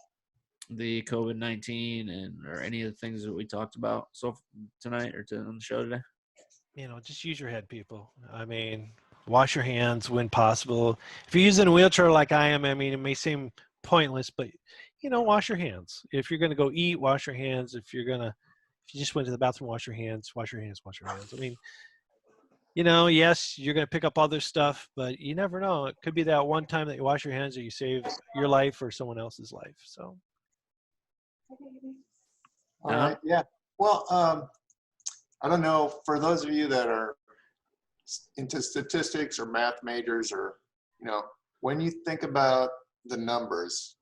the COVID-19 and or any of the things that we talked about tonight or on the show today? Just use your head, people. I mean, wash your hands when possible. If you're using a wheelchair like I am, I mean, it may seem pointless, but wash your hands. If you're going to go eat, wash your hands. If you just went to the bathroom, wash your hands, wash your hands, wash your hands. I mean, yes, you're going to pick up other stuff, but you never know. It could be that one time that you wash your hands that you save your life or someone else's life. So. All right. Yeah. Well, I don't know. For those of you that are into statistics or math majors, or when you think about the numbers,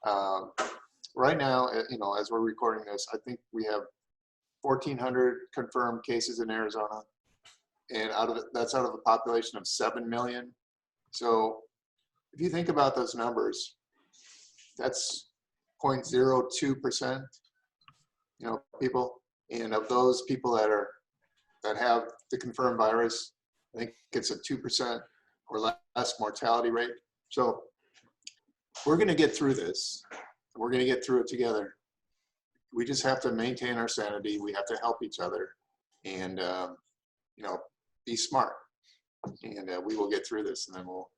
right now, as we're recording this, I think we have 1,400 confirmed cases in Arizona, and that's out of a population of 7 million. So if you think about those numbers, that's 0.02%, people. And of those people that have the confirmed virus, I think it's a 2% or less mortality rate. So we're going to get through this. We're going to get through it together. We just have to maintain our sanity. We have to help each other, and be smart. And we will get through this, and then we'll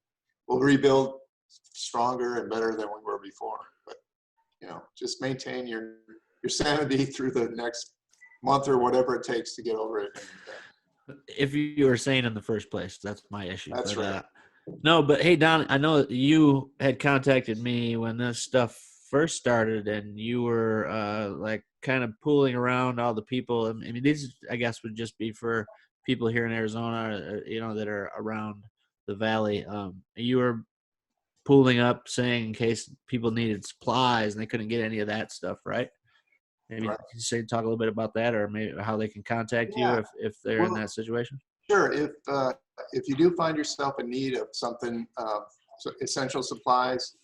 rebuild stronger and better than we were before. But just maintain your sanity through the next month or whatever it takes to get over it. And, if you were sane in the first place, that's my issue. That's right. No, but hey, Don, I know you had contacted me when this stuff first started, and you were like kind of pooling around all the people. I mean, these, I guess, would just be for people here in Arizona, that are around the valley. You were pooling up, saying in case people needed supplies and they couldn't get any of that stuff, right? Maybe Right. can you talk a little bit about that, or maybe how they can contact you if they're in that situation? Sure. If you do find yourself in need of something, so essential supplies,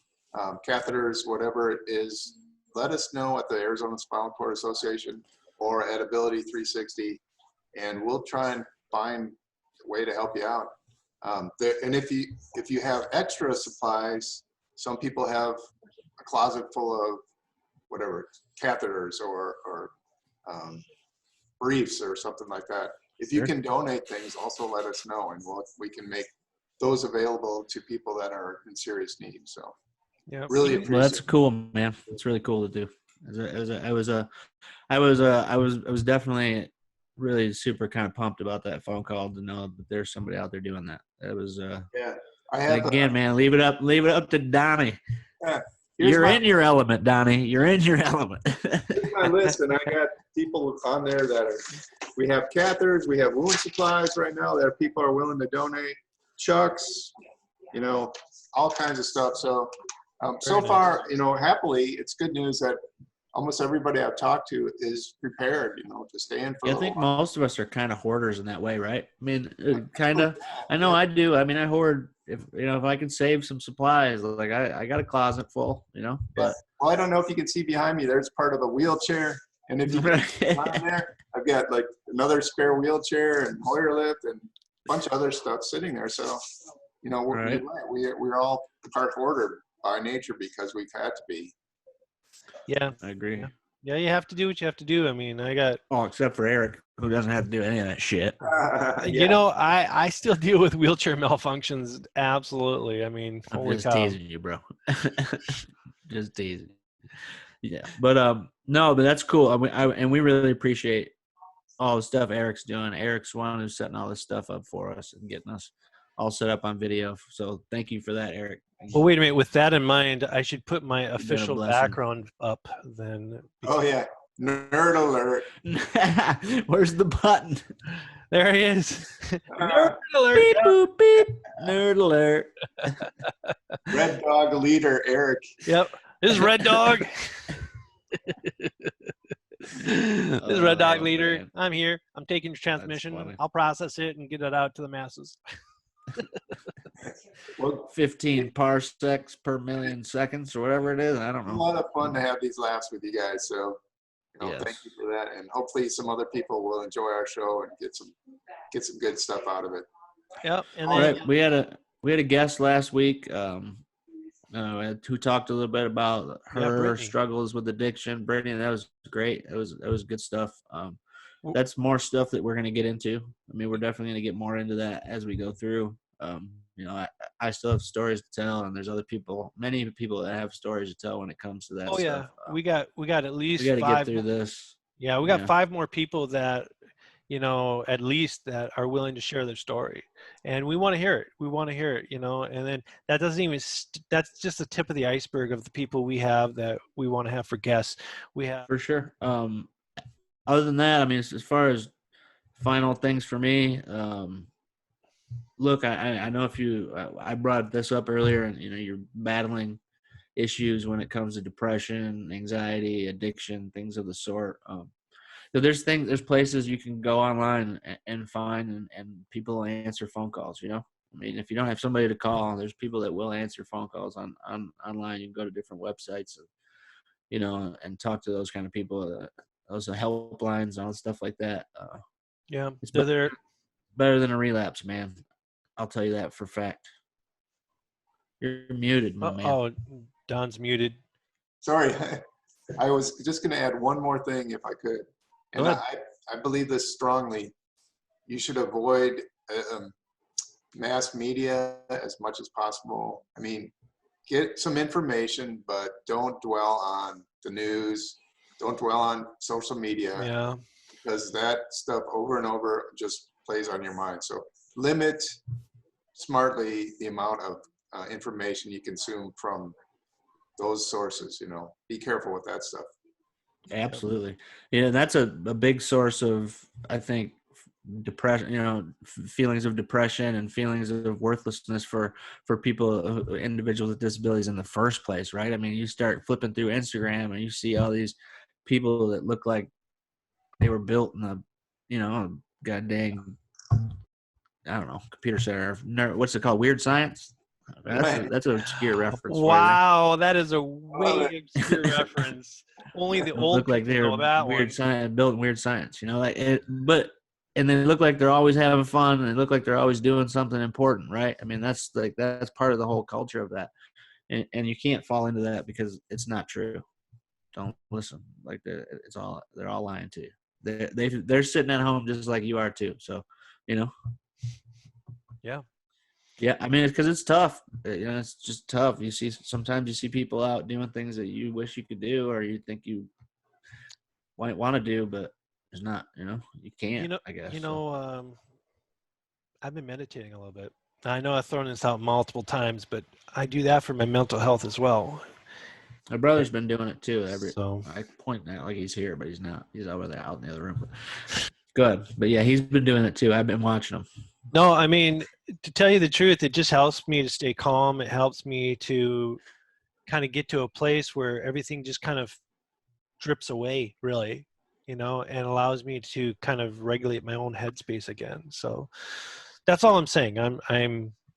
catheters, whatever it is, let us know at the Arizona Spinal Cord Association or at Ability 360, and we'll try and find a way to help you out. And if you have extra supplies, some people have a closet full of whatever, catheters or briefs or something like that. If you can donate things, also let us know, and we can make those available to people that are in serious need. So, really appreciate. Well, that's cool, man. It's really cool to do. I was definitely really super kind of pumped about that phone call to know that there's somebody out there doing that. It was Yeah. I have Again, man, leave it up to Donnie. here's You're my, in your element, Donnie. You're in your element. here's my list, and I got people on there that are. We have catheters, we have wound supplies right now that people are willing to donate, chucks, you know, all kinds of stuff. So, so nice. far, you know, happily, it's good news that almost everybody I've talked to is prepared, you know, to stay in for I a think while. most of us are kind of hoarders in that way, right? I mean, kind of. I know I do. I mean, I hoard. If I can save some supplies, like I got a closet full, But Well, I don't know if you can see behind me. There's part of a wheelchair, and if you can see behind there, I've got like another spare wheelchair and Hoyer lift and a bunch of other stuff sitting there. So, you know, Right. we're all part hoarder by nature because we've had to be. Yeah. I agree. Yeah, you have to do what you have to do. I mean, I got, Oh, except for Eric, who doesn't have to do any of that shit. you know, I still deal with wheelchair malfunctions. Absolutely. I mean, I'm holy just cow. teasing you, bro. Just teasing. Yeah, but no, but that's cool. And we really appreciate all the stuff Eric's doing. Eric's one who's setting all this stuff up for us and getting us all set up on video. So thank you for that, Eric. Well, wait a minute. With that in mind, I should put my been a official blessing. background up then. Oh yeah, nerd alert. Where's the button? There he is. Nerd alert. Beep, Yep. boop, beep. Nerd alert. Red dog leader Eric. Yep. This is Red Dog. This is Red Dog Oh, leader. man. I'm here. I'm taking your transmission. funny. I'll process it and get it out to the masses. Well, 15 parsecs per million seconds or whatever it is. I don't it's a know. lot of fun to have these laughs with you guys. So, you know, Yes. thank you for that, and hopefully some other people will enjoy our show and get some good stuff out of it. Yep. And All then right, we had a guest last week who talked a little bit about her Brittany. struggles with addiction. Brittany, that was great. That was good stuff. Well- That's more stuff that we're going to get into. I mean, we're definitely going to get more into that as we go through. I still have stories to tell, and there's many people that have stories to tell when it comes to that Oh yeah, stuff. we got at least We got to get five. through this. Yeah, we got Yeah. 5 more people that, at least that are willing to share their story, and we want to hear it. We want to hear it, and then that doesn't even. That's just the tip of the iceberg of the people we have that we want to have for guests. We have For sure. Other than that, I mean, as far as final things for me, look, I know I brought this up earlier, and you're battling issues when it comes to depression, anxiety, addiction, things of the sort. So there's places you can go online and find, and people will answer phone calls. I mean, if you don't have somebody to call, there's people that will answer phone calls online. You can go to different websites, and talk to those kind of people. Those helplines and all stuff like that. yeah, It's they're there. better than a relapse, man. I'll tell you that for a fact. You're muted, my man. Oh, Don's muted. Sorry, I was just going to add one more thing if I could, and Go ahead. I believe this strongly. You should avoid mass media as much as possible. I mean, get some information, but don't dwell on the news. Don't dwell on social media. Yeah. Because that stuff over and over just plays on your mind. So limit smartly the amount of information you consume from those sources. Be careful with that stuff. Absolutely. That's a big source of, I think, depression, feelings of depression and feelings of worthlessness for people, individuals with disabilities in the first place, right? I mean, you start flipping through Instagram and you see all these people that look like they were built in a god dang, I don't know, computer center. What's it called? Weird Science? That's an obscure reference. Wow, that is a way obscure reference. Only the old look like they're know that weird one. science, built in weird science, and they look like they're always having fun, and they look like they're always doing something important, right? I mean, that's part of the whole culture of that, and you can't fall into that because it's not true. Don't listen. Like they're all lying to you. They're sitting at home just like you are too. So, Yeah, I mean, it's because it's tough. It's just tough. Sometimes you see people out doing things that you wish you could do, or you think you might want to do, but it's not. You can't. I guess. I've been meditating a little bit. I know I've thrown this out multiple times, but I do that for my mental health as well. My brother's been doing it too. So I point out like he's here, but he's not. He's over there out in the other room. Good, but yeah, he's been doing it too. I've been watching him. no, I mean, to tell you the truth, it just helps me to stay calm. It helps me to kind of get to a place where everything just kind of drips away, really, and allows me to kind of regulate my own headspace again. So that's all I'm saying. I'm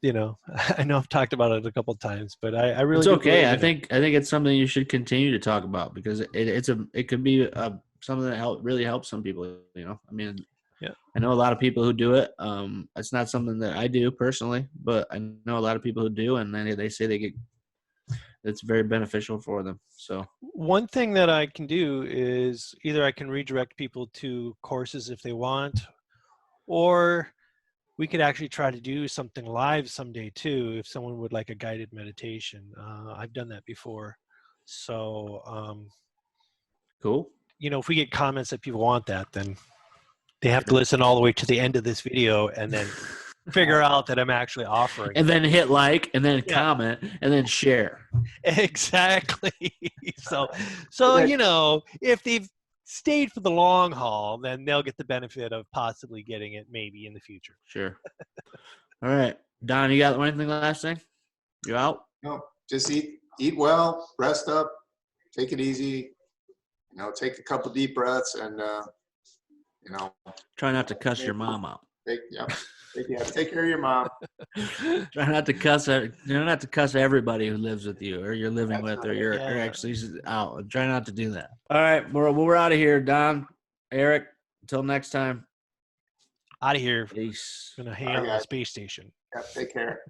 I know I've talked about it a couple of times, but I really It's do okay. believe I in think it's something you should continue to talk about because it could be something that really helps some people. I mean, Yeah. I know a lot of people who do it. It's not something that I do personally, but I know a lot of people who do, and then they say it's very beneficial for them. So one thing that I can do is either I can redirect people to courses if they want, or we could actually try to do something live someday too, if someone would like a guided meditation. I've done that before. So, cool. if we get comments that people want that, then they have to listen all the way to the end of this video and then figure out that I'm actually offering. And then hit like, and then Yeah. comment, and then share. Exactly. So, if they've stayed for the long haul, then they'll get the benefit of possibly getting it maybe in the future. Sure. All right, Don, you got anything last thing? You out? No, just eat well, rest up, take it easy. Take a couple deep breaths, and Try not to cuss your mom out. Take care of your mom. Try not to cuss. Not to cuss everybody who lives with you, or you're living with, or you're actually out. Try not to do that. All right, we're out of here, Don, Eric. Until next time. Out of here. Peace. Gonna hang out on the space station. Yeah, take care.